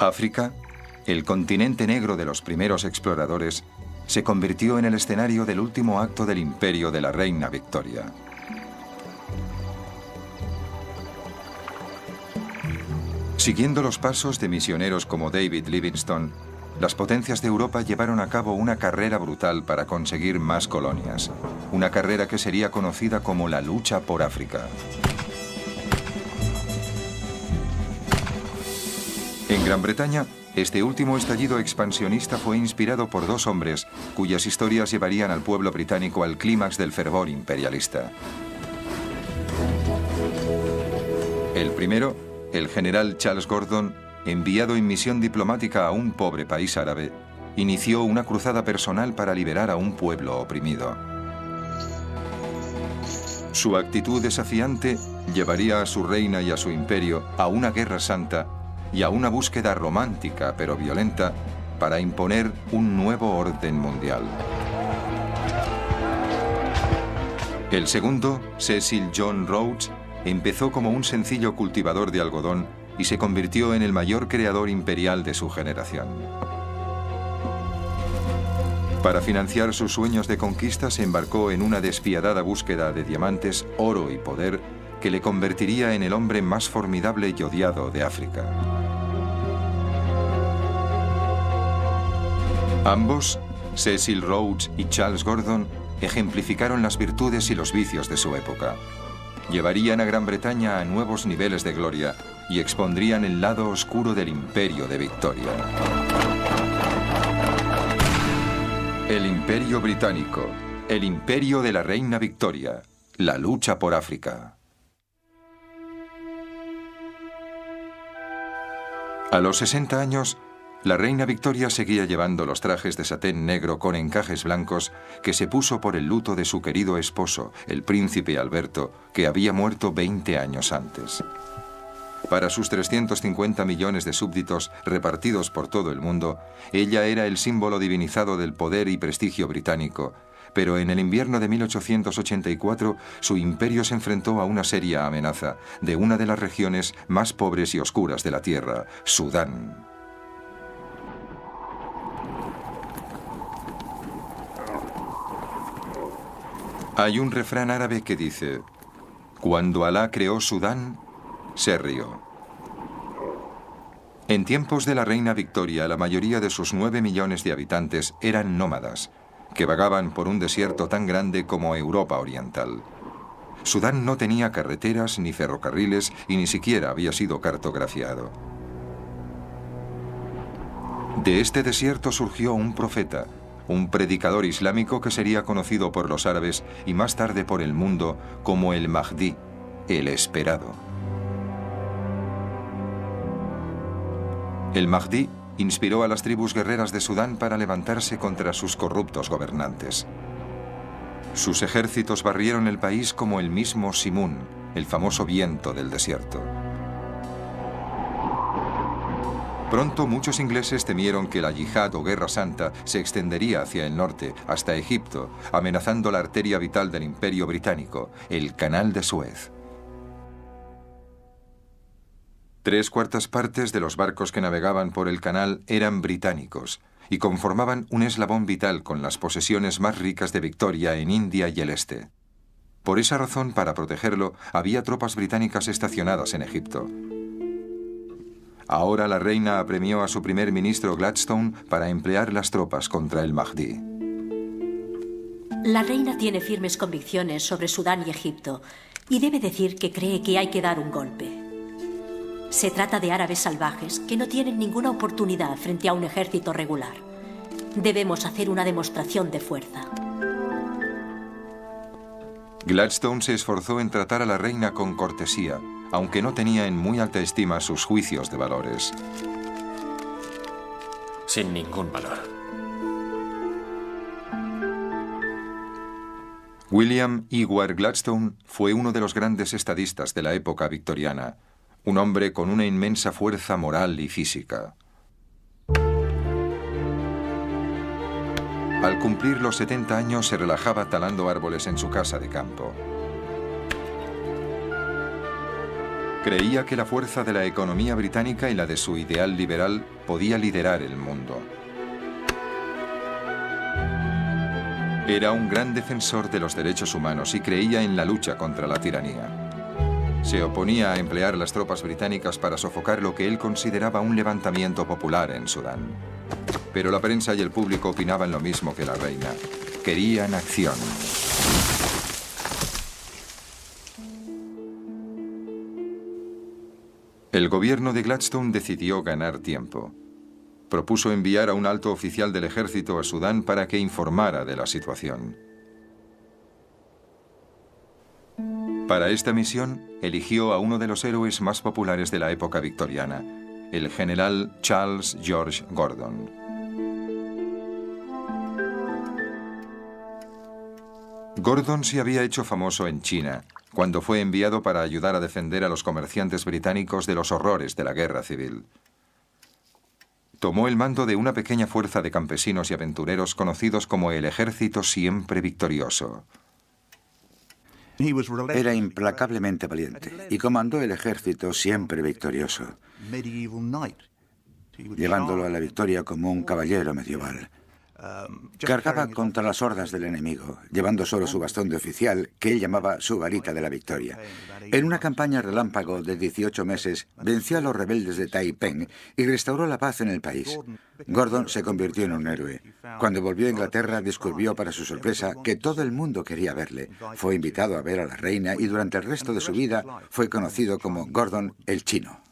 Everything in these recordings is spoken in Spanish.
África, el continente negro de los primeros exploradores, se convirtió en el escenario del último acto del imperio de la reina Victoria. Siguiendo los pasos de misioneros como David Livingstone, las potencias de Europa llevaron a cabo una carrera brutal para conseguir más colonias. Una carrera que sería conocida como la lucha por África. En Gran Bretaña, este último estallido expansionista fue inspirado por dos hombres cuyas historias llevarían al pueblo británico al clímax del fervor imperialista. El primero, el general Charles Gordon, enviado en misión diplomática a un pobre país árabe, inició una cruzada personal para liberar a un pueblo oprimido. Su actitud desafiante llevaría a su reina y a su imperio a una guerra santa y a una búsqueda romántica pero violenta para imponer un nuevo orden mundial. El segundo, Cecil John Rhodes, empezó como un sencillo cultivador de algodón y se convirtió en el mayor creador imperial de su generación. Para financiar sus sueños de conquista se embarcó en una despiadada búsqueda de diamantes, oro y poder que le convertiría en el hombre más formidable y odiado de África. Ambos, Cecil Rhodes y Charles Gordon, ejemplificaron las virtudes y los vicios de su época. Llevarían a Gran Bretaña a nuevos niveles de gloria y expondrían el lado oscuro del imperio de Victoria. El Imperio Británico, el imperio de la reina Victoria, la lucha por África. A los 60 años, la reina Victoria seguía llevando los trajes de satén negro con encajes blancos que se puso por el luto de su querido esposo, el príncipe Alberto, que había muerto 20 años antes. Para sus 350 millones de súbditos repartidos por todo el mundo, ella era el símbolo divinizado del poder y prestigio británico, pero en el invierno de 1884 su imperio se enfrentó a una seria amenaza de una de las regiones más pobres y oscuras de la tierra, Sudán. Hay un refrán árabe que dice: cuando Alá creó Sudán, se rió. En tiempos de la reina Victoria, la mayoría de sus 9 millones de habitantes eran nómadas, que vagaban por un desierto tan grande como Europa Oriental. Sudán no tenía carreteras ni ferrocarriles y ni siquiera había sido cartografiado. De este desierto surgió un profeta, un predicador islámico que sería conocido por los árabes y más tarde por el mundo como el Mahdi, el esperado. El Mahdi inspiró a las tribus guerreras de Sudán para levantarse contra sus corruptos gobernantes. Sus ejércitos barrieron el país como el mismo Simún, el famoso viento del desierto. Pronto muchos ingleses temieron que la yihad o guerra santa se extendería hacia el norte, hasta Egipto, amenazando la arteria vital del imperio británico, el Canal de Suez. 3/4 partes de los barcos que navegaban por el canal eran británicos y conformaban un eslabón vital con las posesiones más ricas de Victoria en India y el este. Por esa razón, para protegerlo, había tropas británicas estacionadas en Egipto. Ahora la reina apremió a su primer ministro Gladstone para emplear las tropas contra el Mahdi. La reina tiene firmes convicciones sobre Sudán y Egipto y debe decir que cree que hay que dar un golpe. Se trata de árabes salvajes que no tienen ninguna oportunidad frente a un ejército regular. Debemos hacer una demostración de fuerza. Gladstone se esforzó en tratar a la reina con cortesía, aunque no tenía en muy alta estima sus juicios de valores. Sin ningún valor. William Ewart Gladstone fue uno de los grandes estadistas de la época victoriana, un hombre con una inmensa fuerza moral y física. Al cumplir los 70 años se relajaba talando árboles en su casa de campo. Creía que la fuerza de la economía británica y la de su ideal liberal podía liderar el mundo. Era un gran defensor de los derechos humanos y creía en la lucha contra la tiranía. Se oponía a emplear las tropas británicas para sofocar lo que él consideraba un levantamiento popular en Sudán. Pero la prensa y el público opinaban lo mismo que la reina. Querían acción. El gobierno de Gladstone decidió ganar tiempo. Propuso enviar a un alto oficial del ejército a Sudán para que informara de la situación. Para esta misión, eligió a uno de los héroes más populares de la época victoriana, el general Charles George Gordon. Gordon se había hecho famoso en China, cuando fue enviado para ayudar a defender a los comerciantes británicos de los horrores de la guerra civil. Tomó el mando de una pequeña fuerza de campesinos y aventureros conocidos como el Ejército Siempre Victorioso. Era implacablemente valiente y comandó el Ejército Siempre Victorioso, llevándolo a la victoria como un caballero medieval. Cargaba contra las hordas del enemigo, llevando solo su bastón de oficial, que él llamaba su varita de la victoria. En una campaña relámpago de 18 meses, venció a los rebeldes de Taiping y restauró la paz en el país. Gordon se convirtió en un héroe. Cuando volvió a Inglaterra, descubrió para su sorpresa que todo el mundo quería verle. Fue invitado a ver a la reina y durante el resto de su vida fue conocido como Gordon el Chino.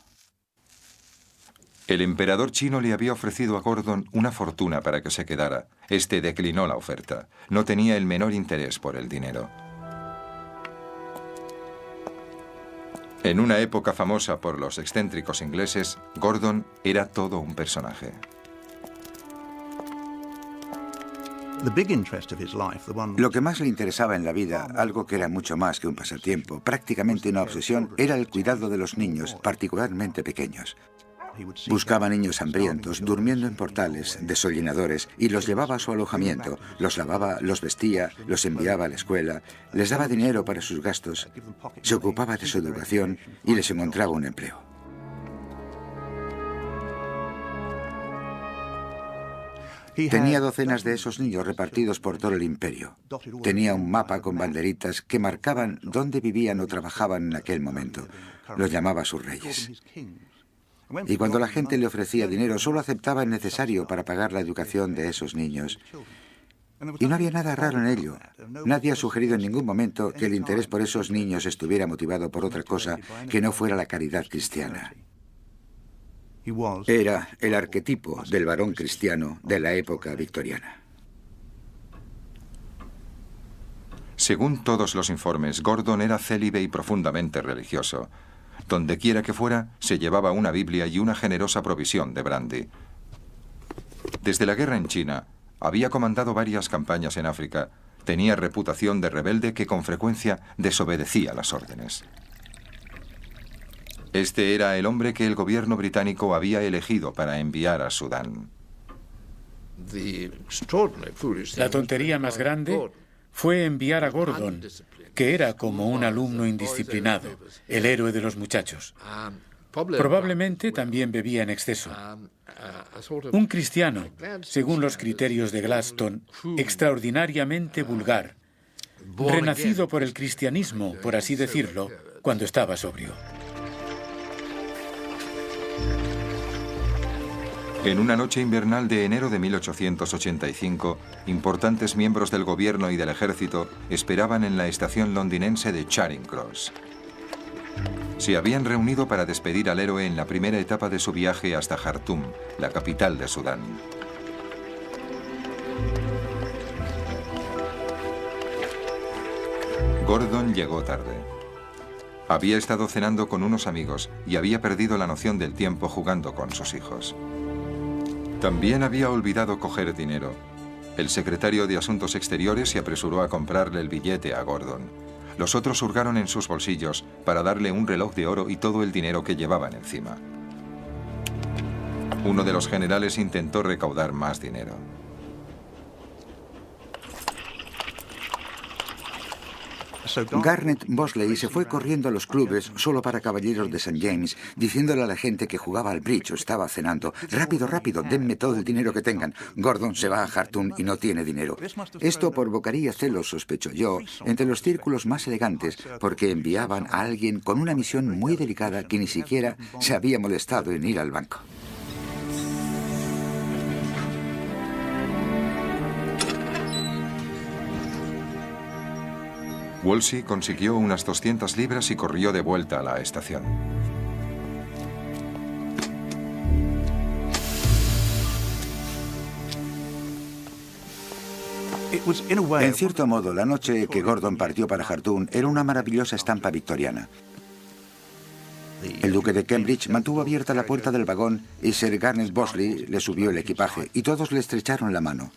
El emperador chino le había ofrecido a Gordon una fortuna para que se quedara. Este declinó la oferta. No tenía el menor interés por el dinero. En una época famosa por los excéntricos ingleses, Gordon era todo un personaje. Lo que más le interesaba en la vida, algo que era mucho más que un pasatiempo, prácticamente una obsesión, era el cuidado de los niños, particularmente pequeños. Buscaba niños hambrientos, durmiendo en portales, desollinadores, y los llevaba a su alojamiento. Los lavaba, los vestía, los enviaba a la escuela, les daba dinero para sus gastos, se ocupaba de su educación y les encontraba un empleo. Tenía docenas de esos niños repartidos por todo el imperio. Tenía un mapa con banderitas que marcaban dónde vivían o trabajaban en aquel momento. Los llamaba sus reyes. Y cuando la gente le ofrecía dinero, solo aceptaba el necesario para pagar la educación de esos niños. Y no había nada raro en ello. Nadie ha sugerido en ningún momento que el interés por esos niños estuviera motivado por otra cosa que no fuera la caridad cristiana. Era el arquetipo del varón cristiano de la época victoriana. Según todos los informes, Gordon era célibe y profundamente religioso. Donde quiera que fuera, se llevaba una Biblia y una generosa provisión de brandy. Desde la guerra en China, había comandado varias campañas en África. Tenía reputación de rebelde que con frecuencia desobedecía las órdenes. Este era el hombre que el gobierno británico había elegido para enviar a Sudán. La tontería más grande fue enviar a Gordon, que era como un alumno indisciplinado, el héroe de los muchachos. Probablemente también bebía en exceso. Un cristiano, según los criterios de Gladstone, extraordinariamente vulgar, renacido por el cristianismo, por así decirlo, cuando estaba sobrio. En una noche invernal de enero de 1885, importantes miembros del gobierno y del ejército esperaban en la estación londinense de Charing Cross. Se habían reunido para despedir al héroe en la primera etapa de su viaje hasta Jartum, la capital de Sudán. Gordon llegó tarde. Había estado cenando con unos amigos y había perdido la noción del tiempo jugando con sus hijos. También había olvidado coger dinero. El secretario de Asuntos Exteriores se apresuró a comprarle el billete a Gordon. Los otros hurgaron en sus bolsillos para darle un reloj de oro y todo el dinero que llevaban encima. Uno de los generales intentó recaudar más dinero. Garnet Bosley se fue corriendo a los clubes solo para caballeros de St. James, diciéndole a la gente que jugaba al bridge o estaba cenando: rápido, rápido, denme todo el dinero que tengan. Gordon se va a Khartoum y no tiene dinero. Esto provocaría celos, sospecho yo, entre los círculos más elegantes, porque enviaban a alguien con una misión muy delicada que ni siquiera se había molestado en ir al banco. Wolsey consiguió unas 200 libras y corrió de vuelta a la estación. En cierto modo, la noche que Gordon partió para Khartoum era una maravillosa estampa victoriana. El duque de Cambridge mantuvo abierta la puerta del vagón y Sir Garnet Bosley le subió el equipaje y todos le estrecharon la mano.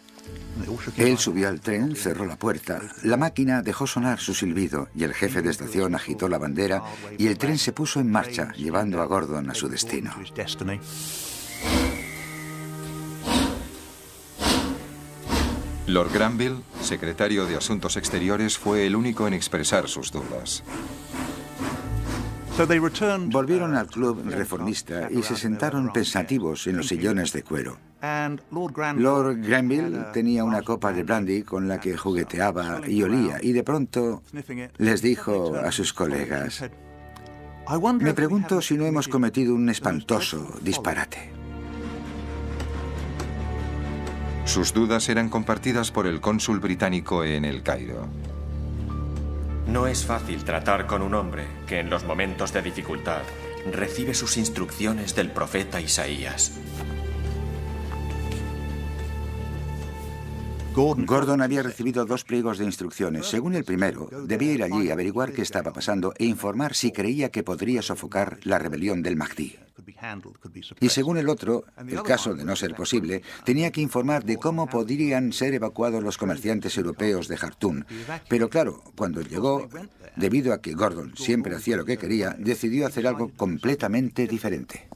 Él subió al tren, cerró la puerta, la máquina dejó sonar su silbido y el jefe de estación agitó la bandera y el tren se puso en marcha, llevando a Gordon a su destino. Lord Granville, secretario de Asuntos Exteriores, fue el único en expresar sus dudas. Volvieron al club reformista y se sentaron pensativos en los sillones de cuero. Lord Granville tenía una copa de brandy con la que jugueteaba y olía, y de pronto les dijo a sus colegas: me pregunto si no hemos cometido un espantoso disparate. Sus dudas eran compartidas por el cónsul británico en El Cairo. No es fácil tratar con un hombre que en los momentos de dificultad recibe sus instrucciones del profeta Isaías. Gordon había recibido 2 pliegos de instrucciones. Según el primero, debía ir allí, averiguar qué estaba pasando e informar si creía que podría sofocar la rebelión del Mahdi. Y según el otro, el caso de no ser posible, tenía que informar de cómo podrían ser evacuados los comerciantes europeos de Khartoum. Pero claro, cuando llegó, debido a que Gordon siempre hacía lo que quería, decidió hacer algo completamente diferente.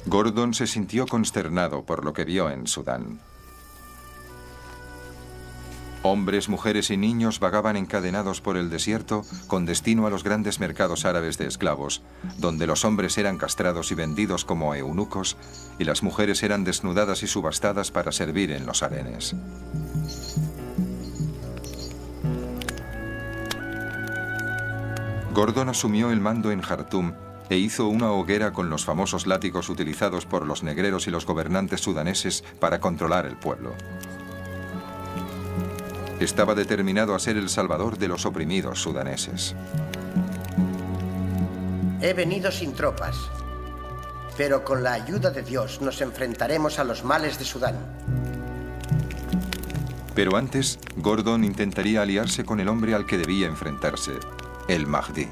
Gordon se sintió consternado por lo que vio en Sudán. Hombres, mujeres y niños vagaban encadenados por el desierto con destino a los grandes mercados árabes de esclavos, donde los hombres eran castrados y vendidos como eunucos y las mujeres eran desnudadas y subastadas para servir en los harenes. Gordon asumió el mando en Jartum e hizo una hoguera con los famosos látigos utilizados por los negreros y los gobernantes sudaneses para controlar el pueblo. Estaba determinado a ser el salvador de los oprimidos sudaneses. He venido sin tropas, pero con la ayuda de Dios nos enfrentaremos a los males de Sudán. Pero antes, Gordon intentaría aliarse con el hombre al que debía enfrentarse, el Mahdi.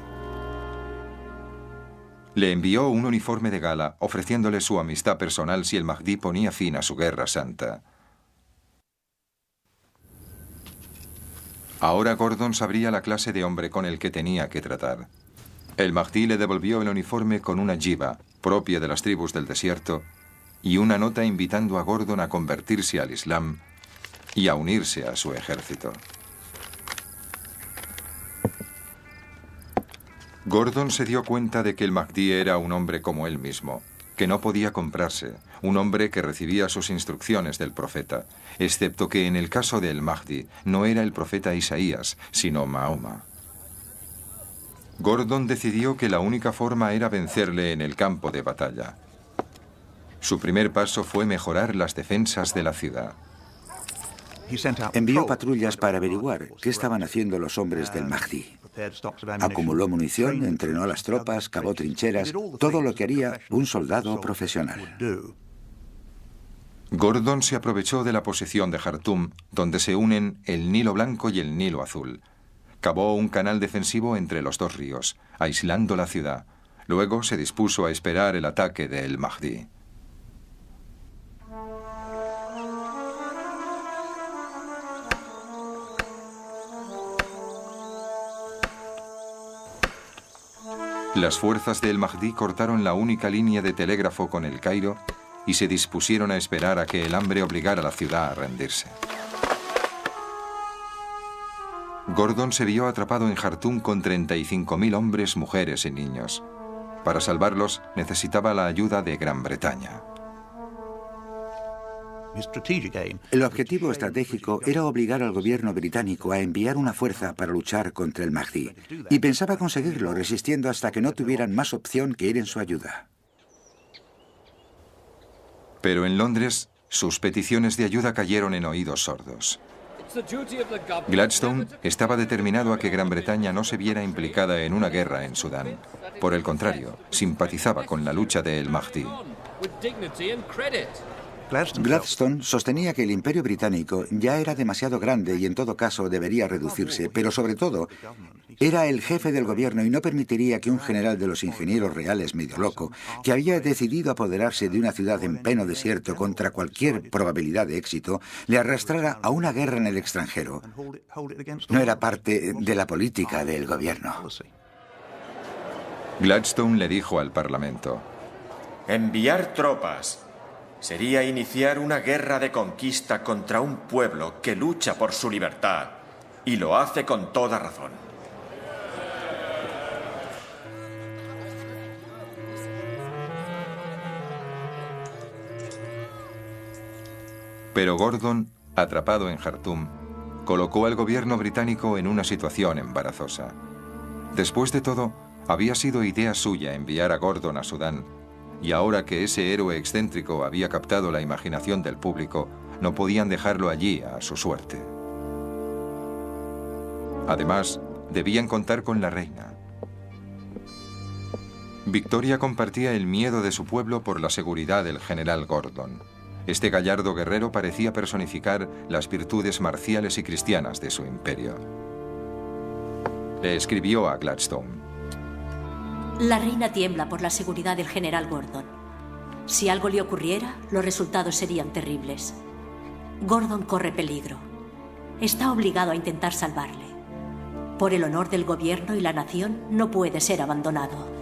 Le envió un uniforme de gala, ofreciéndole su amistad personal si el Mahdi ponía fin a su guerra santa. Ahora Gordon sabría la clase de hombre con el que tenía que tratar. El Mahdi le devolvió el uniforme con una jiba, propia de las tribus del desierto, y una nota invitando a Gordon a convertirse al Islam y a unirse a su ejército. Gordon se dio cuenta de que el Mahdi era un hombre como él mismo, que no podía comprarse, un hombre que recibía sus instrucciones del profeta, excepto que en el caso del Mahdi no era el profeta Isaías, sino Mahoma. Gordon decidió que la única forma era vencerle en el campo de batalla. Su primer paso fue mejorar las defensas de la ciudad. Envió patrullas para averiguar qué estaban haciendo los hombres del Mahdi. Acumuló munición, entrenó a las tropas, cavó trincheras, todo lo que haría un soldado profesional. Gordon se aprovechó de la posición de Jartum, donde se unen el Nilo Blanco y el Nilo Azul. Cavó un canal defensivo entre los dos ríos, aislando la ciudad. Luego se dispuso a esperar el ataque del Mahdi. Las fuerzas del Mahdi cortaron la única línea de telégrafo con el Cairo y se dispusieron a esperar a que el hambre obligara a la ciudad a rendirse. Gordon se vio atrapado en Jartum con 35.000 hombres, mujeres y niños. Para salvarlos necesitaba la ayuda de Gran Bretaña. El objetivo estratégico era obligar al gobierno británico a enviar una fuerza para luchar contra el Mahdi, y pensaba conseguirlo resistiendo hasta que no tuvieran más opción que ir en su ayuda. Pero en Londres, sus peticiones de ayuda cayeron en oídos sordos. Gladstone estaba determinado a que Gran Bretaña no se viera implicada en una guerra en Sudán. Por el contrario, simpatizaba con la lucha de el Mahdi. Gladstone sostenía que el imperio británico ya era demasiado grande y en todo caso debería reducirse, pero sobre todo era el jefe del gobierno y no permitiría que un general de los ingenieros reales medio loco, que había decidido apoderarse de una ciudad en pleno desierto contra cualquier probabilidad de éxito, le arrastrara a una guerra en el extranjero. No era parte de la política del gobierno. Gladstone le dijo al Parlamento: enviar tropas sería iniciar una guerra de conquista contra un pueblo que lucha por su libertad, y lo hace con toda razón. Pero Gordon, atrapado en Jartum, colocó al gobierno británico en una situación embarazosa. Después de todo, había sido idea suya enviar a Gordon a Sudán, y ahora que ese héroe excéntrico había captado la imaginación del público, no podían dejarlo allí a su suerte. Además, debían contar con la reina. Victoria compartía el miedo de su pueblo por la seguridad del general Gordon. Este gallardo guerrero parecía personificar las virtudes marciales y cristianas de su imperio. Le escribió a Gladstone: la reina tiembla por la seguridad del general Gordon. Si algo le ocurriera, los resultados serían terribles. Gordon corre peligro. Está obligado a intentar salvarle. Por el honor del gobierno y la nación, no puede ser abandonado.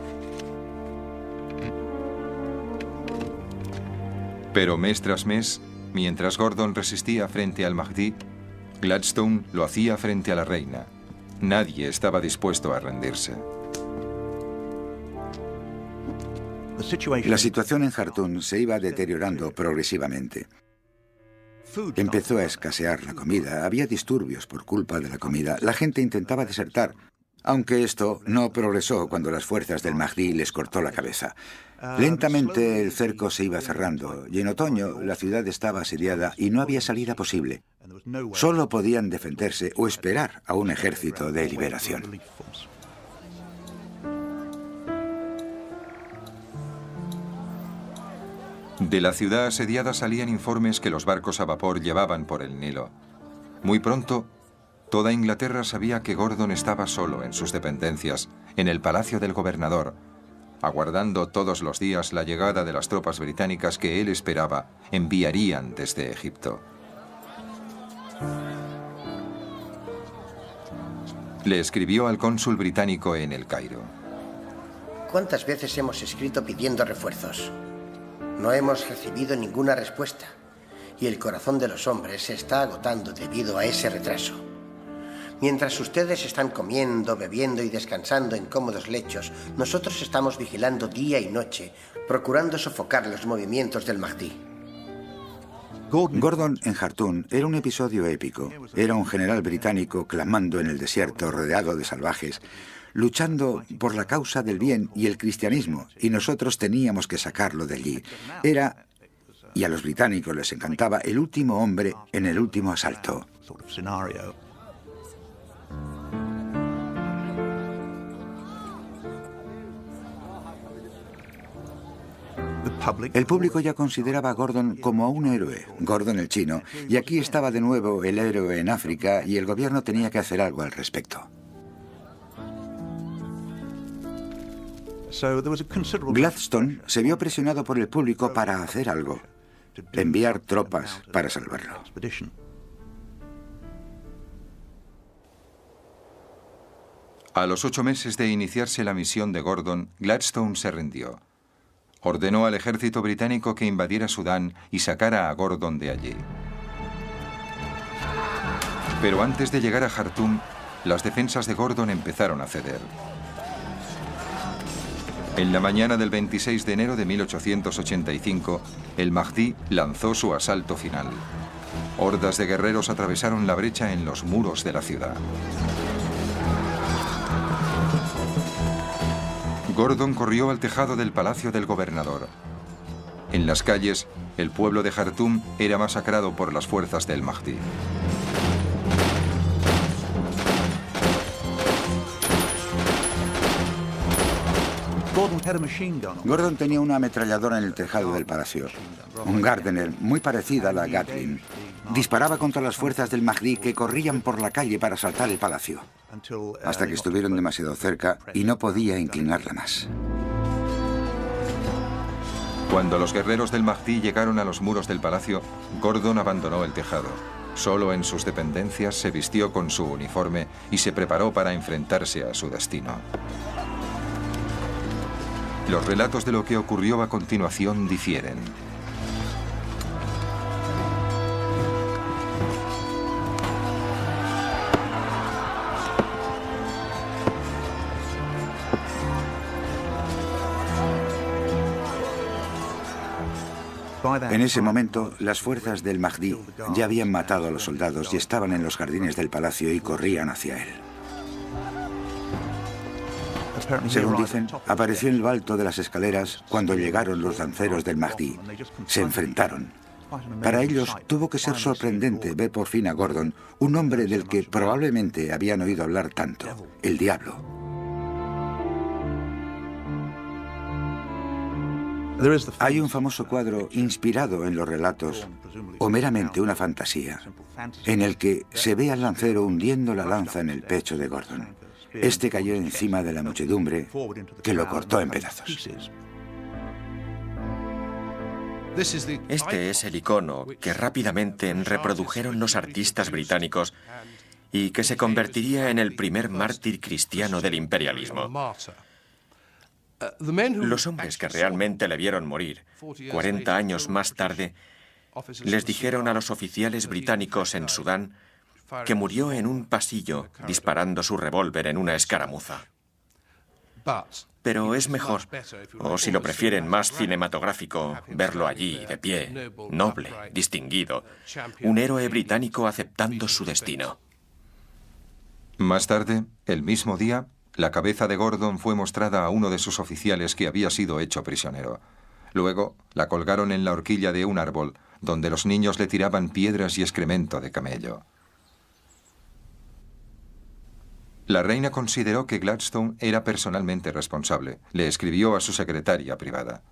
Pero mes tras mes, mientras Gordon resistía frente al Mahdi, Gladstone lo hacía frente a la reina. Nadie estaba dispuesto a rendirse. La situación en Jartum se iba deteriorando progresivamente. Empezó a escasear la comida, había disturbios por culpa de la comida, la gente intentaba desertar, aunque esto no progresó cuando las fuerzas del Mahdi les cortó la cabeza. Lentamente el cerco se iba cerrando y en otoño la ciudad estaba asediada y no había salida posible. Solo podían defenderse o esperar a un ejército de liberación. De la ciudad asediada salían informes que los barcos a vapor llevaban por el Nilo. Muy pronto, toda Inglaterra sabía que Gordon estaba solo en sus dependencias, en el palacio del gobernador, aguardando todos los días la llegada de las tropas británicas que él esperaba enviarían desde Egipto. Le escribió al cónsul británico en El Cairo: ¿cuántas veces hemos escrito pidiendo refuerzos? No hemos recibido ninguna respuesta, y el corazón de los hombres se está agotando debido a ese retraso. Mientras ustedes están comiendo, bebiendo y descansando en cómodos lechos, nosotros estamos vigilando día y noche, procurando sofocar los movimientos del Mahdi. Gordon en Jartum era un episodio épico. Era un general británico clamando en el desierto, rodeado de salvajes, luchando por la causa del bien y el cristianismo, y nosotros teníamos que sacarlo de allí. Era, y a los británicos les encantaba, el último hombre en el último asalto. El público ya consideraba a Gordon como un héroe, Gordon el chino, y aquí estaba de nuevo el héroe en África y el gobierno tenía que hacer algo al respecto. Gladstone se vio presionado por el público para hacer algo, enviar tropas para salvarlo. A los 8 meses de iniciarse la misión de Gordon, Gladstone se rindió. Ordenó al ejército británico que invadiera Sudán y sacara a Gordon de allí. Pero antes de llegar a Jartum, las defensas de Gordon empezaron a ceder. En la mañana del 26 de enero de 1885, el Mahdi lanzó su asalto final. Hordas de guerreros atravesaron la brecha en los muros de la ciudad. Gordon corrió al tejado del palacio del gobernador. En las calles, el pueblo de Jartum era masacrado por las fuerzas del Mahdi. Gordon tenía una ametralladora en el tejado del palacio, un Gardner muy parecida a la Gatling. Disparaba contra las fuerzas del Mahdi que corrían por la calle para asaltar el palacio, hasta que estuvieron demasiado cerca y no podía inclinarla más. Cuando los guerreros del Mahdi llegaron a los muros del palacio, Gordon abandonó el tejado. Solo en sus dependencias se vistió con su uniforme y se preparó para enfrentarse a su destino. Los relatos de lo que ocurrió a continuación difieren. En ese momento, las fuerzas del Mahdi ya habían matado a los soldados y estaban en los jardines del palacio y corrían hacia él. Según dicen, apareció en lo alto de las escaleras cuando llegaron los lanceros del Mahdi. Se enfrentaron. Para ellos tuvo que ser sorprendente ver por fin a Gordon, un hombre del que probablemente habían oído hablar tanto, el diablo. Hay un famoso cuadro inspirado en los relatos, o meramente una fantasía, en el que se ve al lancero hundiendo la lanza en el pecho de Gordon. Este cayó encima de la muchedumbre, que lo cortó en pedazos. Este es el icono que rápidamente reprodujeron los artistas británicos y que se convertiría en el primer mártir cristiano del imperialismo. Los hombres que realmente le vieron morir, 40 años más tarde, les dijeron a los oficiales británicos en Sudán que murió en un pasillo disparando su revólver en una escaramuza. Pero es mejor, o si lo prefieren más cinematográfico, verlo allí, de pie, noble, distinguido, un héroe británico aceptando su destino. Más tarde, el mismo día, la cabeza de Gordon fue mostrada a uno de sus oficiales que había sido hecho prisionero. Luego, la colgaron en la horquilla de un árbol, donde los niños le tiraban piedras y excremento de camello. La reina consideró que Gladstone era personalmente responsable. Le escribió a su secretaria privada.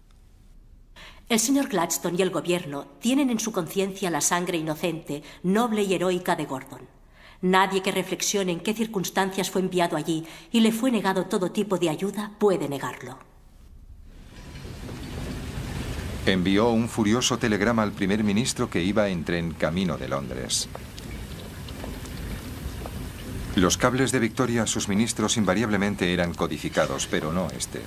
El señor Gladstone y el gobierno tienen en su conciencia la sangre inocente, noble y heroica de Gordon. Nadie que reflexione en qué circunstancias fue enviado allí y le fue negado todo tipo de ayuda puede negarlo. Envió un furioso telegrama al primer ministro que iba en tren camino de Londres. Los cables de Victoria a sus ministros invariablemente eran codificados, pero no este.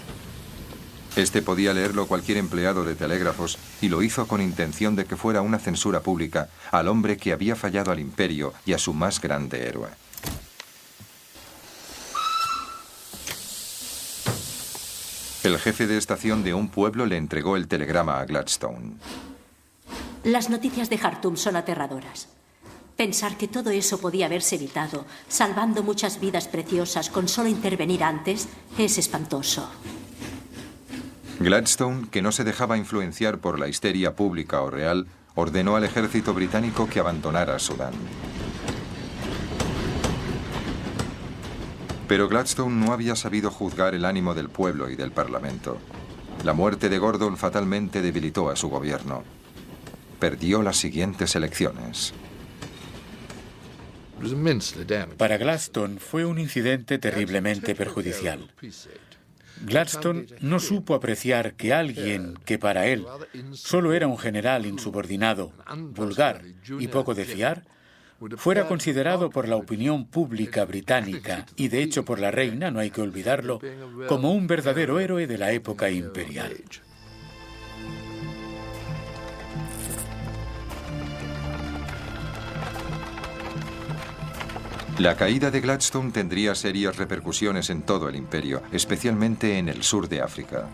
Este podía leerlo cualquier empleado de telégrafos y lo hizo con intención de que fuera una censura pública al hombre que había fallado al imperio y a su más grande héroe. El jefe de estación de un pueblo le entregó el telegrama a Gladstone. Las noticias de Jartum son aterradoras. Pensar que todo eso podía haberse evitado, salvando muchas vidas preciosas con solo intervenir antes, es espantoso. Gladstone, que no se dejaba influenciar por la histeria pública o real, ordenó al ejército británico que abandonara Sudán. Pero Gladstone no había sabido juzgar el ánimo del pueblo y del Parlamento. La muerte de Gordon fatalmente debilitó a su gobierno. Perdió las siguientes elecciones. Para Gladstone fue un incidente terriblemente perjudicial. Gladstone no supo apreciar que alguien que para él solo era un general insubordinado, vulgar y poco de fiar, fuera considerado por la opinión pública británica y de hecho por la reina, no hay que olvidarlo, como un verdadero héroe de la época imperial. La caída de Gladstone tendría serias repercusiones en todo el imperio, especialmente en el sur de África.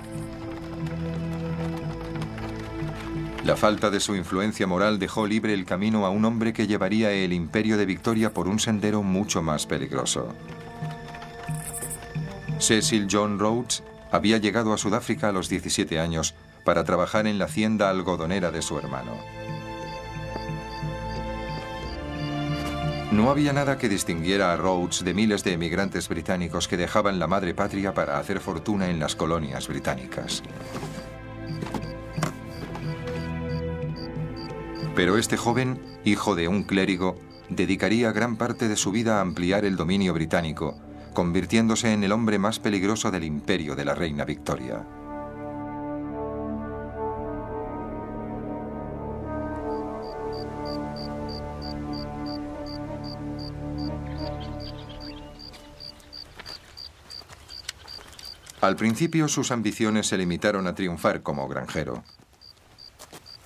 La falta de su influencia moral dejó libre el camino a un hombre que llevaría el imperio de Victoria por un sendero mucho más peligroso. Cecil John Rhodes había llegado a Sudáfrica a los 17 años para trabajar en la hacienda algodonera de su hermano. No había nada que distinguiera a Rhodes de miles de emigrantes británicos que dejaban la madre patria para hacer fortuna en las colonias británicas. Pero este joven, hijo de un clérigo, dedicaría gran parte de su vida a ampliar el dominio británico, convirtiéndose en el hombre más peligroso del imperio de la reina Victoria. Al principio sus ambiciones se limitaron a triunfar como granjero.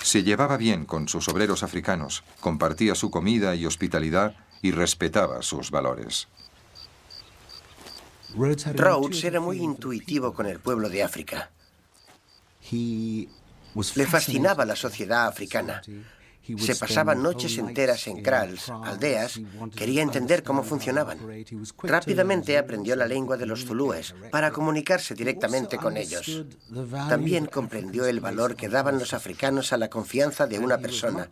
Se llevaba bien con sus obreros africanos, compartía su comida y hospitalidad y respetaba sus valores. Rhodes era muy intuitivo con el pueblo de África. Le fascinaba la sociedad africana. Se pasaba noches enteras en kraals, aldeas, quería entender cómo funcionaban. Rápidamente aprendió la lengua de los zulúes para comunicarse directamente con ellos. También comprendió el valor que daban los africanos a la confianza de una persona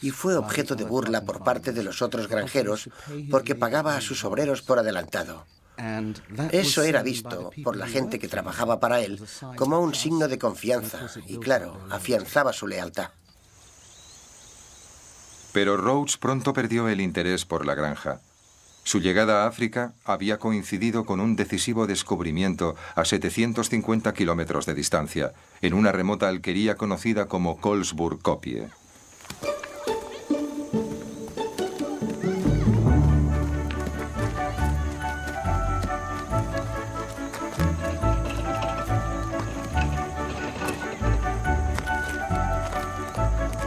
y fue objeto de burla por parte de los otros granjeros porque pagaba a sus obreros por adelantado. Eso era visto por la gente que trabajaba para él como un signo de confianza y, claro, afianzaba su lealtad. Pero Rhodes pronto perdió el interés por la granja. Su llegada a África había coincidido con un decisivo descubrimiento a 750 kilómetros de distancia, en una remota alquería conocida como Colesburg-Kopje.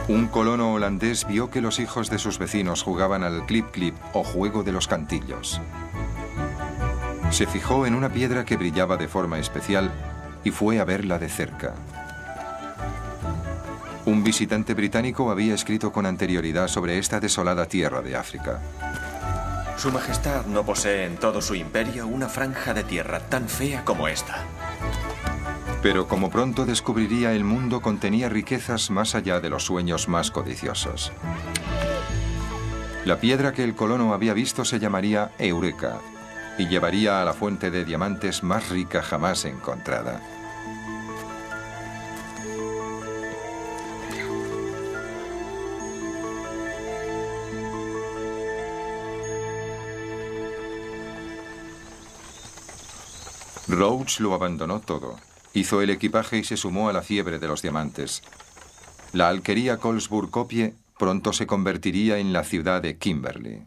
Un colono holandés vio que los hijos de sus vecinos jugaban al clip-clip o juego de los cantillos. Se fijó en una piedra que brillaba de forma especial y fue a verla de cerca. Un visitante británico había escrito con anterioridad sobre esta desolada tierra de África. Su Majestad no posee en todo su imperio una franja de tierra tan fea como esta. Pero como pronto descubriría, el mundo contenía riquezas más allá de los sueños más codiciosos. La piedra que el colono había visto se llamaría Eureka y llevaría a la fuente de diamantes más rica jamás encontrada. Rhodes lo abandonó todo. Hizo el equipaje y se sumó a la fiebre de los diamantes. La alquería Colesburg-Kopje pronto se convertiría en la ciudad de Kimberley.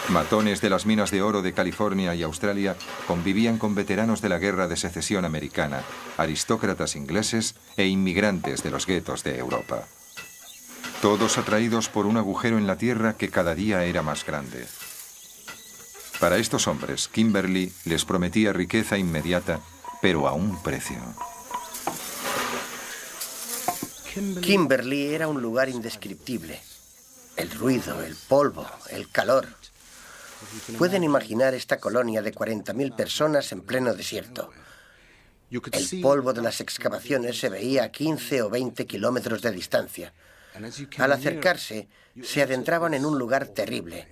Matones de las minas de oro de California y Australia convivían con veteranos de la Guerra de Secesión americana, aristócratas ingleses e inmigrantes de los guetos de Europa. Todos atraídos por un agujero en la tierra que cada día era más grande. Para estos hombres, Kimberley les prometía riqueza inmediata, pero a un precio. Kimberley era un lugar indescriptible. El ruido, el polvo, el calor. Pueden imaginar esta colonia de 40.000 personas en pleno desierto. El polvo de las excavaciones se veía a 15 o 20 kilómetros de distancia. Al acercarse, se adentraban en un lugar terrible.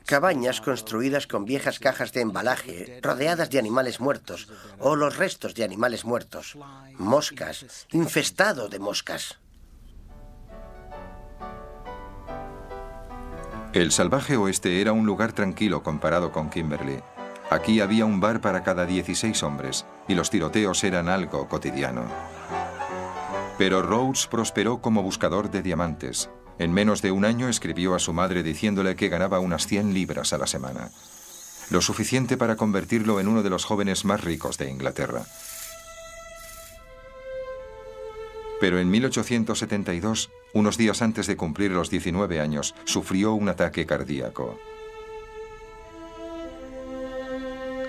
Cabañas construidas con viejas cajas de embalaje, rodeadas de animales muertos, o los restos de animales muertos. Moscas, infestado de moscas. El salvaje oeste era un lugar tranquilo comparado con Kimberley. Aquí había un bar para cada 16 hombres, y los tiroteos eran algo cotidiano. Pero Rhodes prosperó como buscador de diamantes. En menos de un año escribió a su madre diciéndole que ganaba unas 100 libras a la semana, lo suficiente para convertirlo en uno de los jóvenes más ricos de Inglaterra. Pero en 1872, unos días antes de cumplir los 19 años, sufrió un ataque cardíaco.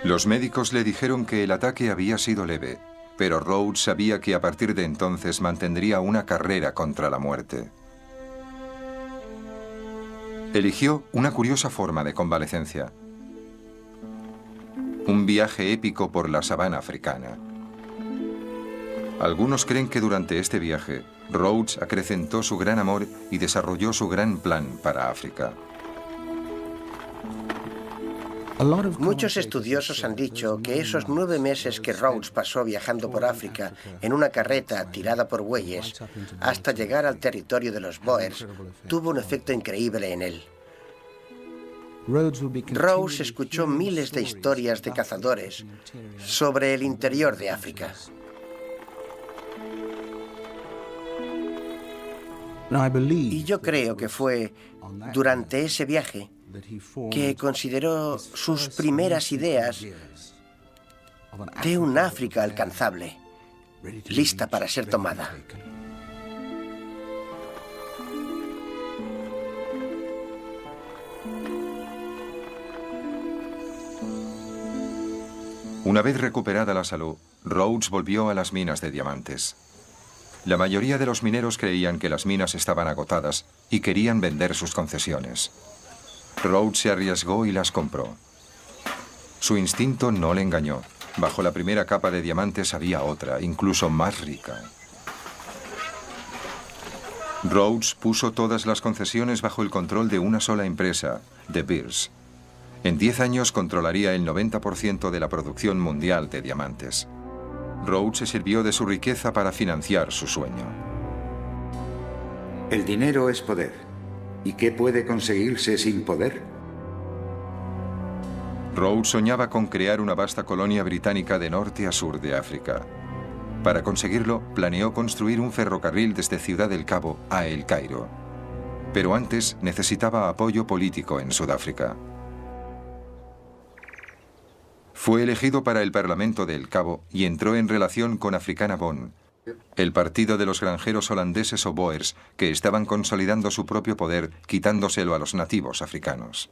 Los médicos le dijeron que el ataque había sido leve, pero Rhodes sabía que a partir de entonces mantendría una carrera contra la muerte. Eligió una curiosa forma de convalecencia: un viaje épico por la sabana africana. Algunos creen que durante este viaje, Rhodes acrecentó su gran amor y desarrolló su gran plan para África. Muchos estudiosos han dicho que esos 9 meses que Rhodes pasó viajando por África en una carreta tirada por bueyes hasta llegar al territorio de los Boers tuvo un efecto increíble en él. Rhodes escuchó miles de historias de cazadores sobre el interior de África. Y yo creo que fue durante ese viaje que consideró sus primeras ideas de un África alcanzable, lista para ser tomada. Una vez recuperada la salud, Rhodes volvió a las minas de diamantes. La mayoría de los mineros creían que las minas estaban agotadas y querían vender sus concesiones. Rhodes se arriesgó y las compró. Su instinto no le engañó. Bajo la primera capa de diamantes había otra, incluso más rica. Rhodes puso todas las concesiones bajo el control de una sola empresa, De Beers. En 10 años controlaría el 90% de la producción mundial de diamantes. Rhodes se sirvió de su riqueza para financiar su sueño. El dinero es poder. ¿Y qué puede conseguirse sin poder? Rhodes soñaba con crear una vasta colonia británica de norte a sur de África. Para conseguirlo, planeó construir un ferrocarril desde Ciudad del Cabo a El Cairo. Pero antes necesitaba apoyo político en Sudáfrica. Fue elegido para el Parlamento de El Cabo y entró en relación con Africana Bond, el partido de los granjeros holandeses o Boers que estaban consolidando su propio poder quitándoselo a los nativos africanos.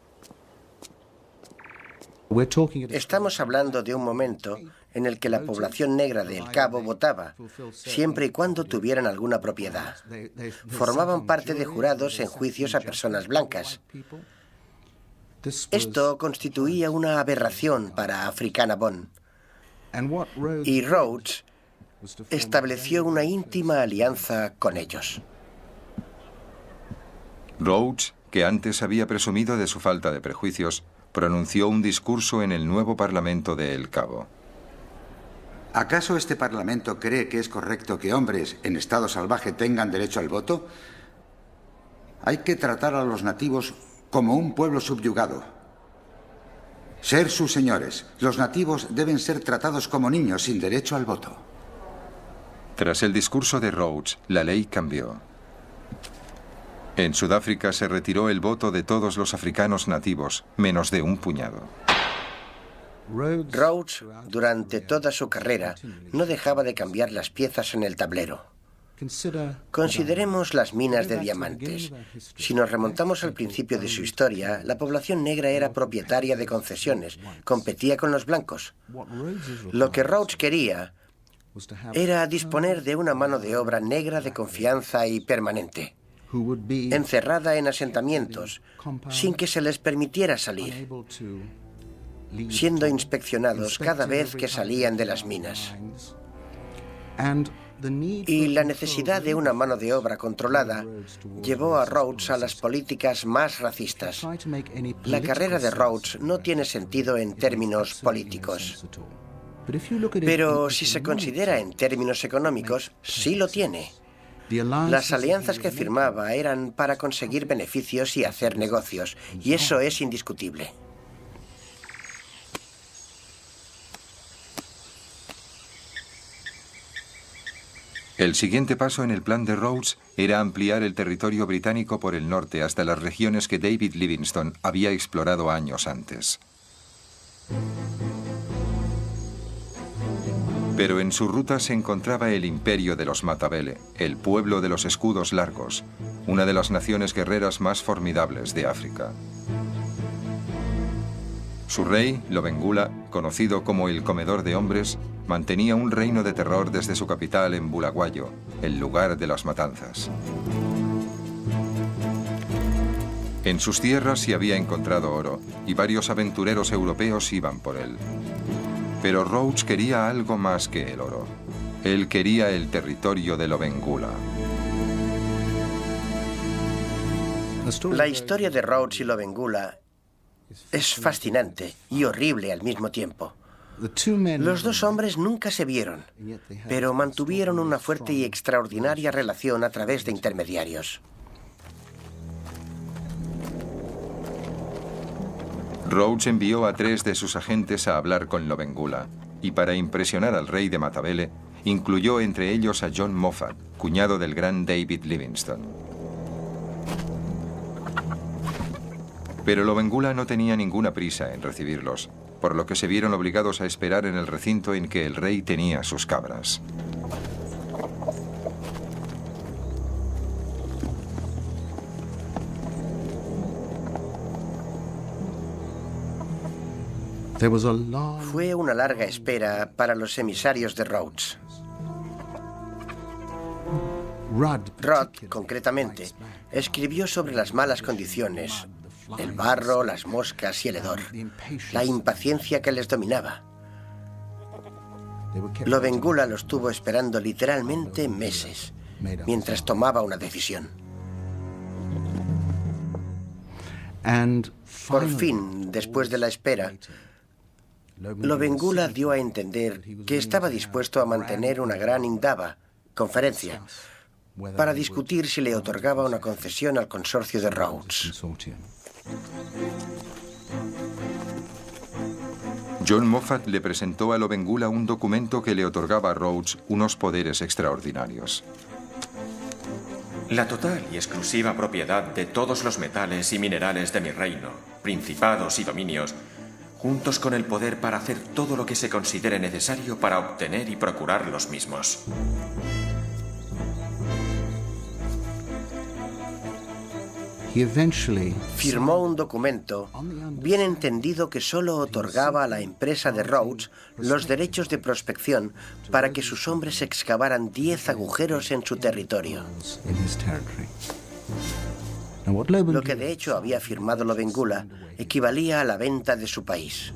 Estamos hablando de un momento en el que la población negra de El Cabo votaba, siempre y cuando tuvieran alguna propiedad. Formaban parte de jurados en juicios a personas blancas. Esto constituía una aberración para Africana Bond. Y Rhodes estableció una íntima alianza con ellos. Rhodes, que antes había presumido de su falta de prejuicios, pronunció un discurso en el nuevo Parlamento de El Cabo. ¿Acaso este Parlamento cree que es correcto que hombres en estado salvaje tengan derecho al voto? Hay que tratar a los nativos como un pueblo subyugado. Ser sus señores. Los nativos deben ser tratados como niños sin derecho al voto. Tras el discurso de Rhodes, la ley cambió. En Sudáfrica se retiró el voto de todos los africanos nativos, menos de un puñado. Rhodes, durante toda su carrera, no dejaba de cambiar las piezas en el tablero. Consideremos las minas de diamantes. Si nos remontamos al principio de su historia, la población negra era propietaria de concesiones, competía con los blancos. Lo que Rhodes quería era disponer de una mano de obra negra de confianza y permanente, encerrada en asentamientos, sin que se les permitiera salir, siendo inspeccionados cada vez que salían de las minas. Y la necesidad de una mano de obra controlada llevó a Rhodes a las políticas más racistas. La carrera de Rhodes no tiene sentido en términos políticos. Pero si se considera en términos económicos, sí lo tiene. Las alianzas que firmaba eran para conseguir beneficios y hacer negocios, y eso es indiscutible. El siguiente paso en el plan de Rhodes era ampliar el territorio británico por el norte hasta las regiones que David Livingstone había explorado años antes. Pero en su ruta se encontraba el imperio de los Matabele, el pueblo de los escudos largos, una de las naciones guerreras más formidables de África. Su rey, Lobengula, conocido como el comedor de hombres, mantenía un reino de terror desde su capital en Bulawayo, el lugar de las matanzas. En sus tierras se había encontrado oro y varios aventureros europeos iban por él. Pero Rhodes quería algo más que el oro. Él quería el territorio de Lobengula. La historia de Rhodes y Lobengula es fascinante y horrible al mismo tiempo. Los dos hombres nunca se vieron, pero mantuvieron una fuerte y extraordinaria relación a través de intermediarios. Rhodes envió a 3 de sus agentes a hablar con Lobengula, y para impresionar al rey de Matabele, incluyó entre ellos a John Moffat, cuñado del gran David Livingstone. Pero Lobengula no tenía ninguna prisa en recibirlos, por lo que se vieron obligados a esperar en el recinto en que el rey tenía sus cabras. Fue una larga espera para los emisarios de Rhodes. Rod, concretamente, escribió sobre las malas condiciones, el barro, las moscas y el hedor, la impaciencia que les dominaba. Lobengula los tuvo esperando literalmente meses, mientras tomaba una decisión. Por fin, después de la espera, Lobengula dio a entender que estaba dispuesto a mantener una gran indaba, conferencia, para discutir si le otorgaba una concesión al consorcio de Rhodes. John Moffat le presentó a Lobengula un documento que le otorgaba a Rhodes unos poderes extraordinarios. La total y exclusiva propiedad de todos los metales y minerales de mi reino, principados y dominios, juntos con el poder para hacer todo lo que se considere necesario para obtener y procurar los mismos. Firmó un documento bien entendido que solo otorgaba a la empresa de Rhodes los derechos de prospección para que sus hombres excavaran 10 agujeros en su territorio. Lo que de hecho había firmado Lobengula equivalía a la venta de su país.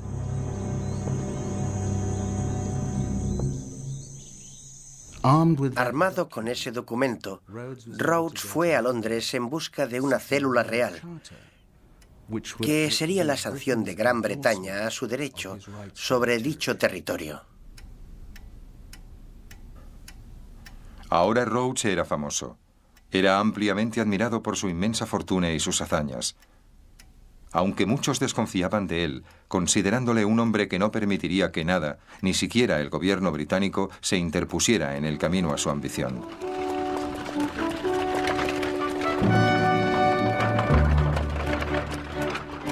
Armado con ese documento, Rhodes fue a Londres en busca de una célula real, que sería la sanción de Gran Bretaña a su derecho sobre dicho territorio. Ahora Rhodes era famoso. Era ampliamente admirado por su inmensa fortuna y sus hazañas. Aunque muchos desconfiaban de él, considerándole un hombre que no permitiría que nada, ni siquiera el gobierno británico, se interpusiera en el camino a su ambición.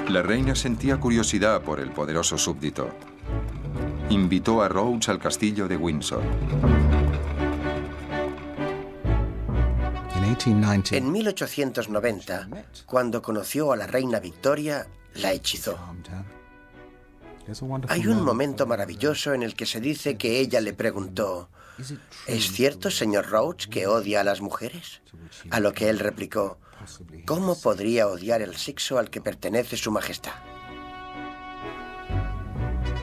La reina sentía curiosidad por el poderoso súbdito. Invitó a Rhodes al castillo de Windsor. En 1890, cuando conoció a la reina Victoria, la hechizó. Hay un momento maravilloso en el que se dice que ella le preguntó: ¿es cierto, señor Rhodes, que odia a las mujeres? A lo que él replicó: ¿cómo podría odiar el sexo al que pertenece su majestad?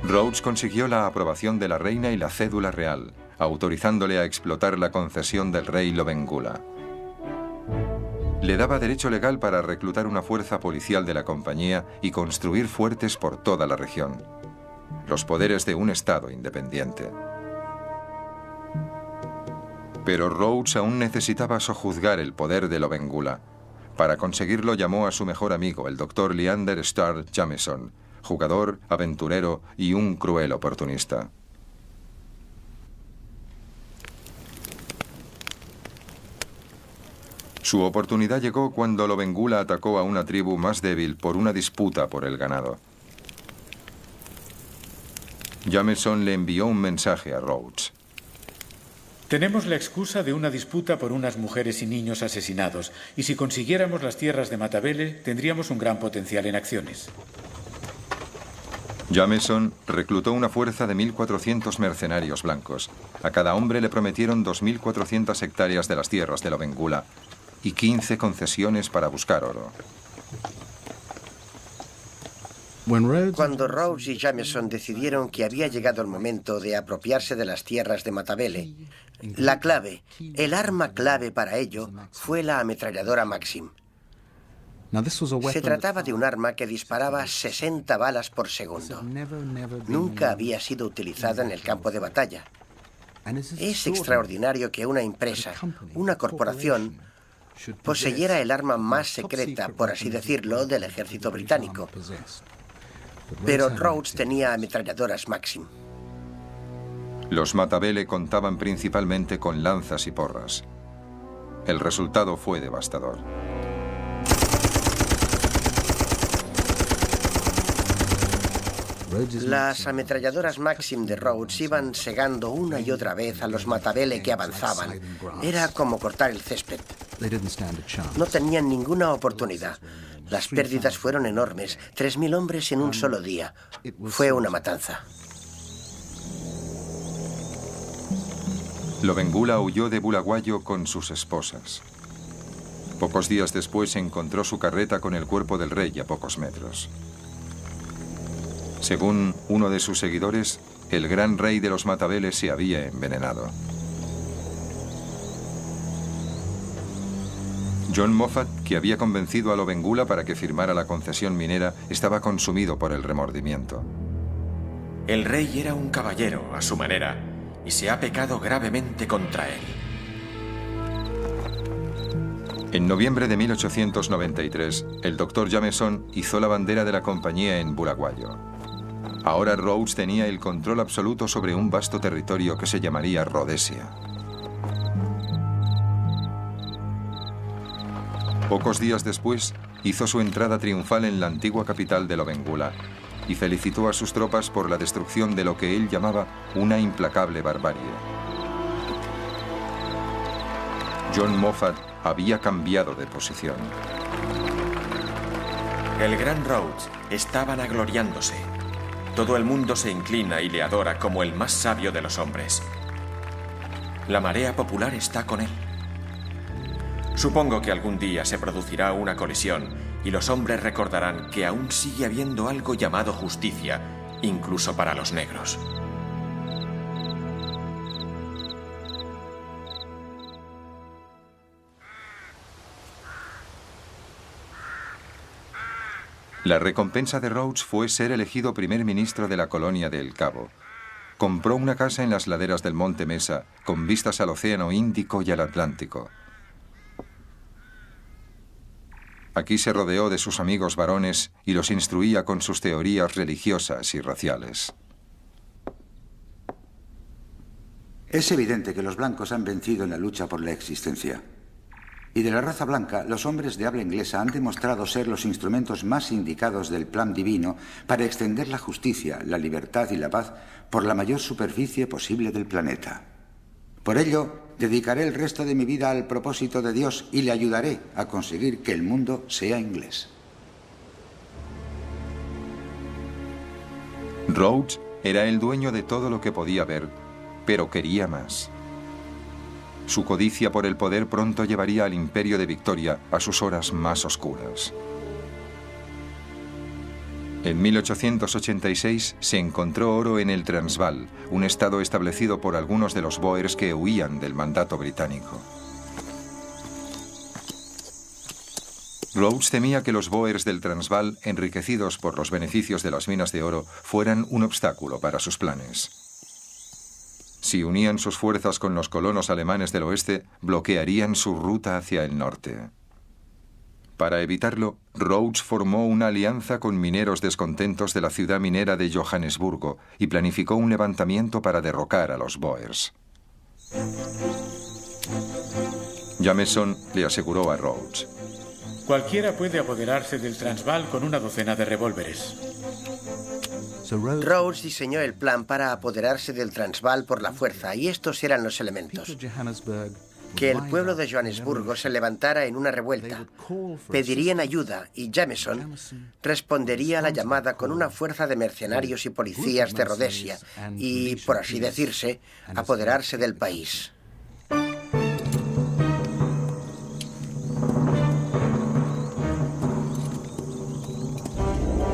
Rhodes consiguió la aprobación de la reina y la cédula real, autorizándole a explotar la concesión del rey Lobengula. Le daba derecho legal para reclutar una fuerza policial de la compañía y construir fuertes por toda la región. Los poderes de un estado independiente. Pero Rhodes aún necesitaba sojuzgar el poder de Lobengula. Para conseguirlo llamó a su mejor amigo, el doctor Leander Starr Jameson, jugador, aventurero y un cruel oportunista. Su oportunidad llegó cuando Lobengula atacó a una tribu más débil por una disputa por el ganado. Jameson le envió un mensaje a Rhodes. Tenemos la excusa de una disputa por unas mujeres y niños asesinados, y si consiguiéramos las tierras de Matabele, tendríamos un gran potencial en acciones. Jameson reclutó una fuerza de 1.400 mercenarios blancos. A cada hombre le prometieron 2.400 hectáreas de las tierras de Lobengula y 15 concesiones para buscar oro. Cuando Rhodes y Jameson decidieron que había llegado el momento de apropiarse de las tierras de Matabele, la clave, el arma clave para ello, fue la ametralladora Maxim. Se trataba de un arma que disparaba 60 balas por segundo. Nunca había sido utilizada en el campo de batalla. Es extraordinario que una empresa, una corporación, poseyera el arma más secreta, por así decirlo, del ejército británico. Pero Rhodes tenía ametralladoras Maxim. Los Matabele contaban principalmente con lanzas y porras. El resultado fue devastador. Las ametralladoras Maxim de Rhodes iban segando una y otra vez a los Matabele que avanzaban. Era como cortar el césped. No tenían ninguna oportunidad. Las pérdidas fueron enormes. 3.000 hombres en un solo día. Fue una matanza. Lobengula huyó de Bulawayo con sus esposas. Pocos días después encontró su carreta con el cuerpo del rey a pocos metros. Según uno de sus seguidores, el gran rey de los Matabele se había envenenado. John Moffat, que había convencido a Lobengula para que firmara la concesión minera, estaba consumido por el remordimiento. El rey era un caballero a su manera y se ha pecado gravemente contra él. En noviembre de 1893, el doctor Jameson izó la bandera de la compañía en Bulawayo. Ahora Rhodes tenía el control absoluto sobre un vasto territorio que se llamaría Rhodesia. Pocos días después, hizo su entrada triunfal en la antigua capital de Lobengula y felicitó a sus tropas por la destrucción de lo que él llamaba una implacable barbarie. John Moffat había cambiado de posición. El gran Rhodes está vanagloriándose. Todo el mundo se inclina y le adora como el más sabio de los hombres. La marea popular está con él. Supongo que algún día se producirá una colisión y los hombres recordarán que aún sigue habiendo algo llamado justicia, incluso para los negros. La recompensa de Rhodes fue ser elegido primer ministro de la colonia de El Cabo. Compró una casa en las laderas del Monte Mesa, con vistas al Océano Índico y al Atlántico. Aquí se rodeó de sus amigos varones y los instruía con sus teorías religiosas y raciales. Es evidente que los blancos han vencido en la lucha por la existencia. Y de la raza blanca, los hombres de habla inglesa han demostrado ser los instrumentos más indicados del plan divino para extender la justicia, la libertad y la paz por la mayor superficie posible del planeta. Por ello, dedicaré el resto de mi vida al propósito de Dios y le ayudaré a conseguir que el mundo sea inglés. Rhodes era el dueño de todo lo que podía ver, pero quería más. Su codicia por el poder pronto llevaría al imperio de Victoria a sus horas más oscuras. En 1886 se encontró oro en el Transvaal, un estado establecido por algunos de los Boers que huían del mandato británico. Rhodes temía que los Boers del Transvaal, enriquecidos por los beneficios de las minas de oro, fueran un obstáculo para sus planes. Si unían sus fuerzas con los colonos alemanes del oeste, bloquearían su ruta hacia el norte. Para evitarlo, Rhodes formó una alianza con mineros descontentos de la ciudad minera de Johannesburgo y planificó un levantamiento para derrocar a los Boers. Jameson le aseguró a Rhodes: cualquiera puede apoderarse del Transvaal con una docena de revólveres. Rhodes diseñó el plan para apoderarse del Transvaal por la fuerza, y estos eran los elementos. Que el pueblo de Johannesburgo se levantara en una revuelta, pedirían ayuda y Jameson respondería a la llamada con una fuerza de mercenarios y policías de Rhodesia y, por así decirse, apoderarse del país.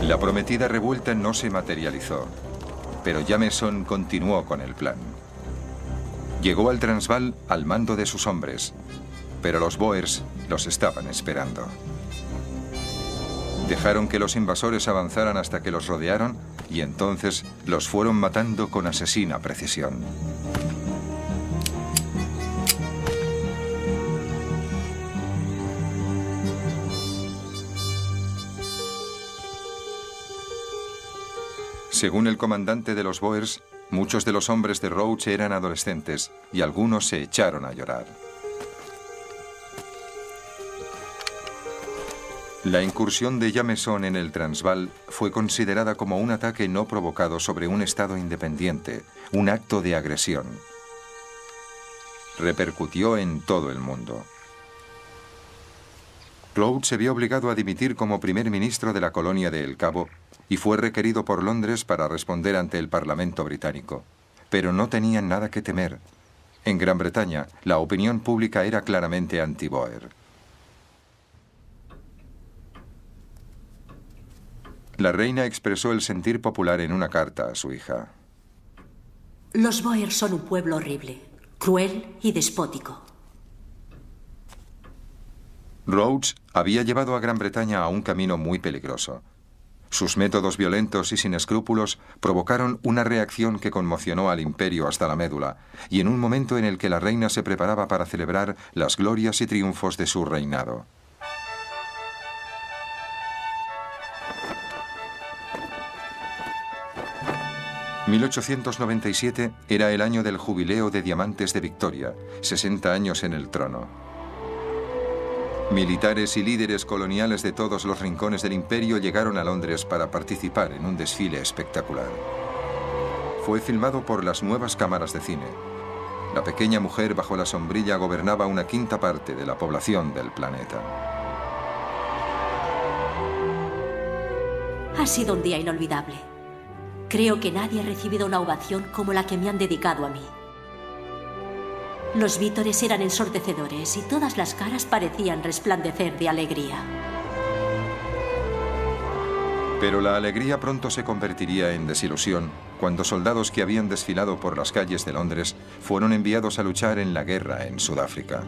La prometida revuelta no se materializó, pero Jameson continuó con el plan. Llegó al Transvaal al mando de sus hombres, pero los Boers los estaban esperando. Dejaron que los invasores avanzaran hasta que los rodearon y entonces los fueron matando con asesina precisión. Según el comandante de los Boers, muchos de los hombres de Rhodes eran adolescentes y algunos se echaron a llorar. La incursión de Jameson en el Transvaal fue considerada como un ataque no provocado sobre un estado independiente, un acto de agresión. Repercutió en todo el mundo. Rhodes se vio obligado a dimitir como primer ministro de la colonia de El Cabo y fue requerido por Londres para responder ante el Parlamento británico. Pero no tenían nada que temer. En Gran Bretaña, la opinión pública era claramente anti-Boer. La reina expresó el sentir popular en una carta a su hija. Los Boer son un pueblo horrible, cruel y despótico. Rhodes había llevado a Gran Bretaña a un camino muy peligroso. Sus métodos violentos y sin escrúpulos provocaron una reacción que conmocionó al imperio hasta la médula, y en un momento en el que la reina se preparaba para celebrar las glorias y triunfos de su reinado. «1897 era el año del jubileo de diamantes de Victoria, 60 años en el trono. Militares y líderes coloniales de todos los rincones del imperio llegaron a Londres para participar en un desfile espectacular. Fue filmado por las nuevas cámaras de cine. La pequeña mujer bajo la sombrilla gobernaba una quinta parte de la población del planeta. Ha sido un día inolvidable. Creo que nadie ha recibido una ovación como la que me han dedicado a mí. Los vítores eran ensordecedores y todas las caras parecían resplandecer de alegría. Pero la alegría pronto se convertiría en desilusión cuando soldados que habían desfilado por las calles de Londres fueron enviados a luchar en la guerra en Sudáfrica.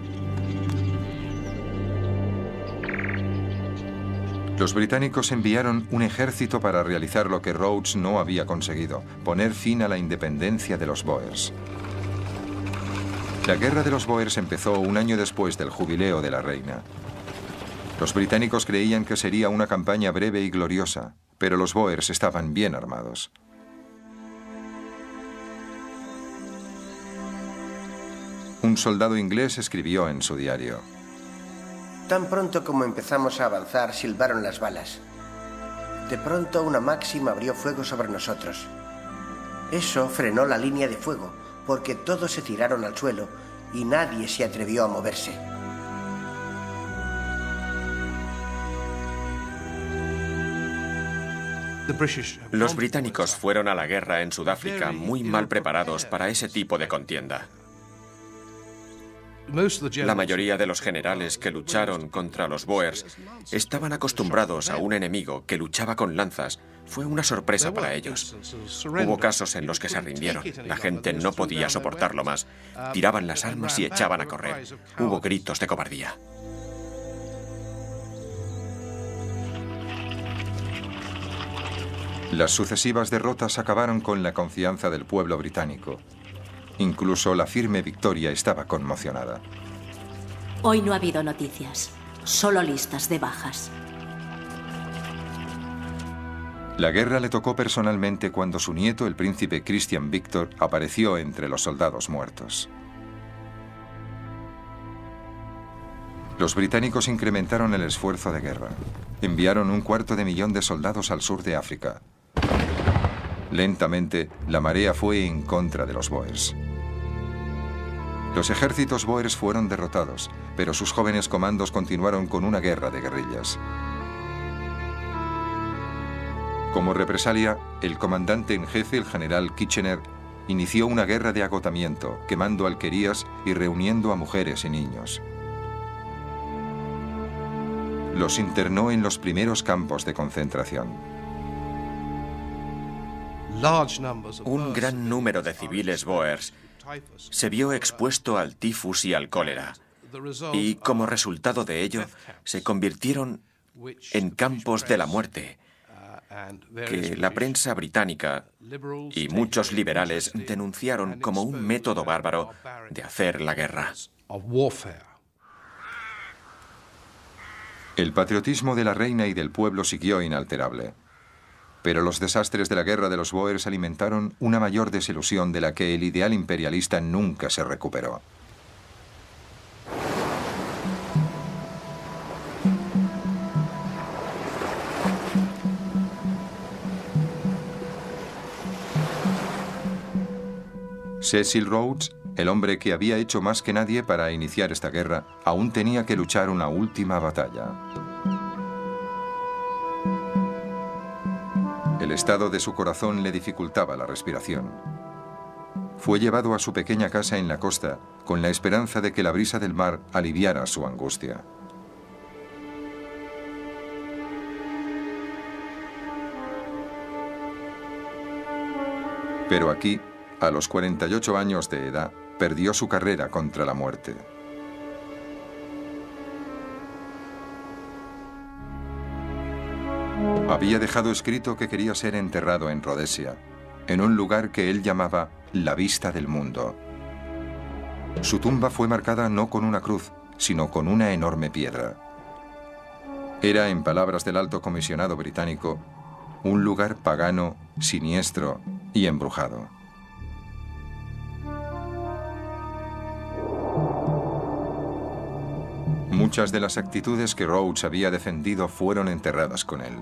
Los británicos enviaron un ejército para realizar lo que Rhodes no había conseguido, poner fin a la independencia de los Boers. La guerra de los Boers empezó un año después del jubileo de la reina. Los británicos creían que sería una campaña breve y gloriosa, pero los Boers estaban bien armados. Un soldado inglés escribió en su diario: Tan pronto como empezamos a avanzar, silbaron las balas. De pronto una Maxim abrió fuego sobre nosotros. Eso frenó la línea de fuego, porque todos se tiraron al suelo y nadie se atrevió a moverse. Los británicos fueron a la guerra en Sudáfrica muy mal preparados para ese tipo de contienda. La mayoría de los generales que lucharon contra los Boers estaban acostumbrados a un enemigo que luchaba con lanzas. Fue una sorpresa para ellos. Hubo casos en los que se rindieron. La gente no podía soportarlo más. Tiraban las armas y echaban a correr. Hubo gritos de cobardía. Las sucesivas derrotas acabaron con la confianza del pueblo británico. Incluso la firme Victoria estaba conmocionada. Hoy no ha habido noticias, solo listas de bajas. La guerra le tocó personalmente cuando su nieto, el príncipe Christian Victor, apareció entre los soldados muertos. Los británicos incrementaron el esfuerzo de guerra. Enviaron 250.000 de soldados al sur de África. Lentamente, la marea fue en contra de los bóers. Los ejércitos bóers fueron derrotados, pero sus jóvenes comandos continuaron con una guerra de guerrillas. Como represalia, el comandante en jefe, el general Kitchener, inició una guerra de agotamiento, quemando alquerías y reuniendo a mujeres y niños. Los internó en los primeros campos de concentración. Un gran número de civiles bóers se vio expuesto al tifus y al cólera, y como resultado de ello se convirtieron en campos de la muerte, que la prensa británica y muchos liberales denunciaron como un método bárbaro de hacer la guerra. El patriotismo de la reina y del pueblo siguió inalterable. Pero los desastres de la guerra de los bóers alimentaron una mayor desilusión de la que el ideal imperialista nunca se recuperó. Cecil Rhodes, el hombre que había hecho más que nadie para iniciar esta guerra, aún tenía que luchar una última batalla. El estado de su corazón le dificultaba la respiración. Fue llevado a su pequeña casa en la costa con la esperanza de que la brisa del mar aliviara su angustia. Pero aquí, a los 48 años de edad, perdió su carrera contra la muerte. Había dejado escrito que quería ser enterrado en Rhodesia, en un lugar que él llamaba la vista del mundo. Su tumba fue marcada no con una cruz, sino con una enorme piedra. Era, en palabras del alto comisionado británico, un lugar pagano, siniestro y embrujado. Muchas de las actitudes que Rhodes había defendido fueron enterradas con él.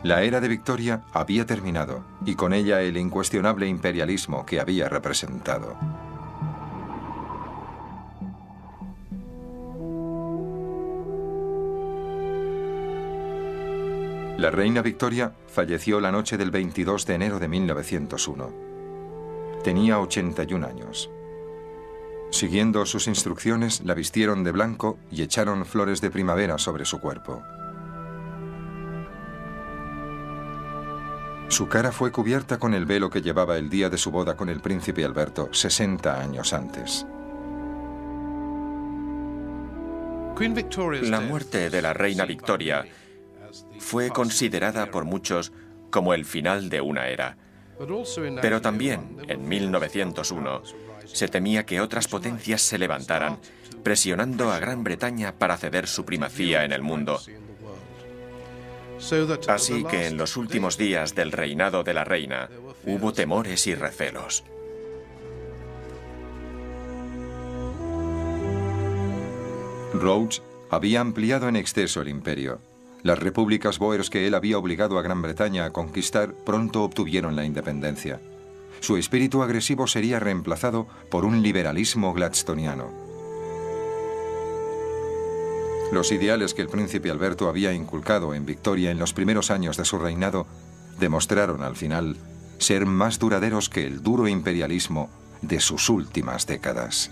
La era de Victoria había terminado, y con ella el incuestionable imperialismo que había representado. La reina Victoria falleció la noche del 22 de enero de 1901. Tenía 81 años. Siguiendo sus instrucciones, la vistieron de blanco y echaron flores de primavera sobre su cuerpo. Su cara fue cubierta con el velo que llevaba el día de su boda con el príncipe Alberto, 60 años antes. La muerte de la reina Victoria fue considerada por muchos como el final de una era. Pero también, en 1901, se temía que otras potencias se levantaran, presionando a Gran Bretaña para ceder su primacía en el mundo. Así que en los últimos días del reinado de la reina hubo temores y recelos. Rhodes había ampliado en exceso el imperio. Las repúblicas bóers que él había obligado a Gran Bretaña a conquistar pronto obtuvieron la independencia. Su espíritu agresivo sería reemplazado por un liberalismo gladstoniano. Los ideales que el príncipe Alberto había inculcado en Victoria en los primeros años de su reinado demostraron al final ser más duraderos que el duro imperialismo de sus últimas décadas.